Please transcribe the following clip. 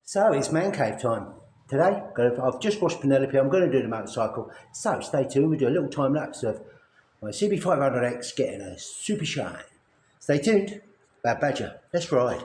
So it's man cave time. Today, I've just washed Penelope. I'm going to do the motorcycle. So stay tuned. We do a little time lapse of my CB500X getting a super shine. Stay tuned. Bad Badger. Let's ride.